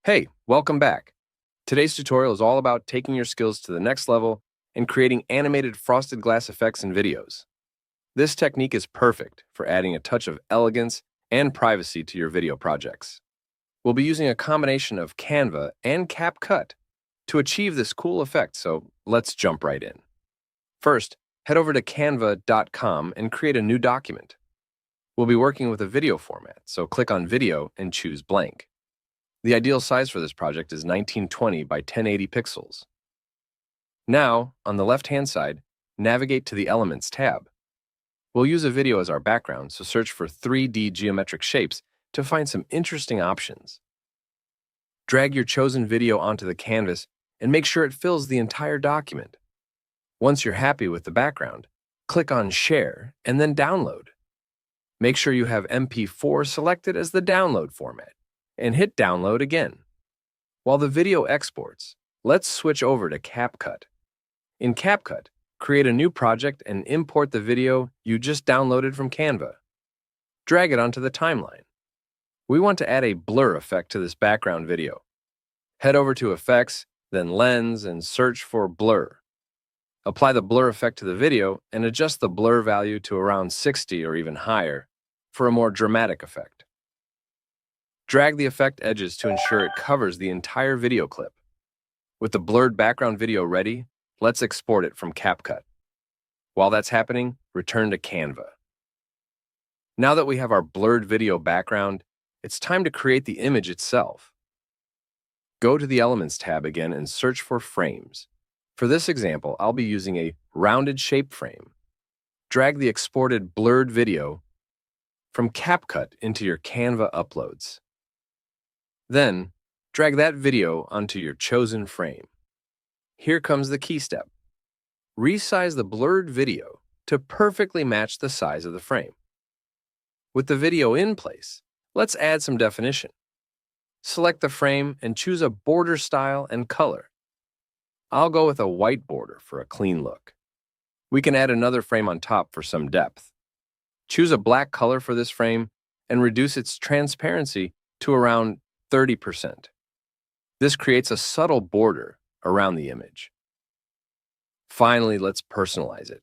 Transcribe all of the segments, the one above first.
Hey, welcome back. Today's tutorial is all about taking your skills to the next level and creating animated frosted glass effects in videos. This technique is perfect for adding a touch of elegance and privacy to your video projects. We'll be using a combination of Canva and CapCut to achieve this cool effect, so let's jump right in. First, head over to canva.com and create a new document. We'll be working with a video format, so click on Video and choose Blank. The ideal size for this project is 1920 by 1080 pixels. Now, on the left-hand side, navigate to the Elements tab. We'll use a video as our background, so search for 3D geometric shapes to find some interesting options. Drag your chosen video onto the canvas and make sure it fills the entire document. Once you're happy with the background, click on Share and then Download. Make sure you have MP4 selected as the download format, and hit download again. While the video exports, let's switch over to CapCut. In CapCut, create a new project and import the video you just downloaded from Canva. Drag it onto the timeline. We want to add a blur effect to this background video. Head over to Effects, then Lens, and search for Blur. Apply the blur effect to the video and adjust the blur value to around 60 or even higher for a more dramatic effect. Drag the effect edges to ensure it covers the entire video clip. With the blurred background video ready, let's export it from CapCut. While that's happening, return to Canva. Now that we have our blurred video background, it's time to create the image itself. Go to the Elements tab again and search for frames. For this example, I'll be using a rounded shape frame. Drag the exported blurred video from CapCut into your Canva uploads. Then, drag that video onto your chosen frame. Here comes the key step. Resize the blurred video to perfectly match the size of the frame. With the video in place, let's add some definition. Select the frame and choose a border style and color. I'll go with a white border for a clean look. We can add another frame on top for some depth. Choose a black color for this frame and reduce its transparency to around 30%. This creates a subtle border around the image. Finally, let's personalize it.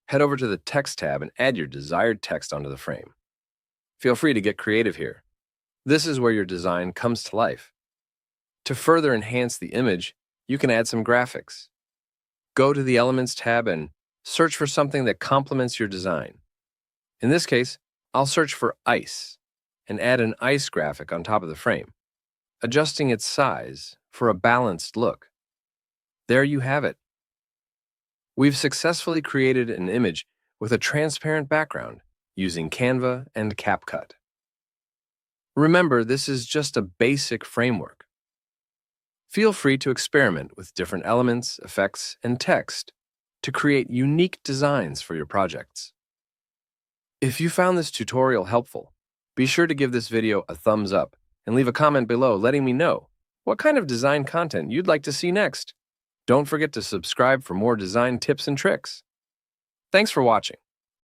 Head over to the Text tab and add your desired text onto the frame. Feel free to get creative here. This is where your design comes to life. To further enhance the image, you can add some graphics. Go to the Elements tab and search for something that complements your design. In this case, I'll search for ice and add an ice graphic on top of the frame, adjusting its size for a balanced look. There you have it. We've successfully created an image with a transparent background using Canva and CapCut. Remember, this is just a basic framework. Feel free to experiment with different elements, effects, and text to create unique designs for your projects. If you found this tutorial helpful, be sure to give this video a thumbs up and leave a comment below letting me know what kind of design content you'd like to see next. Don't forget to subscribe for more design tips and tricks. Thanks for watching.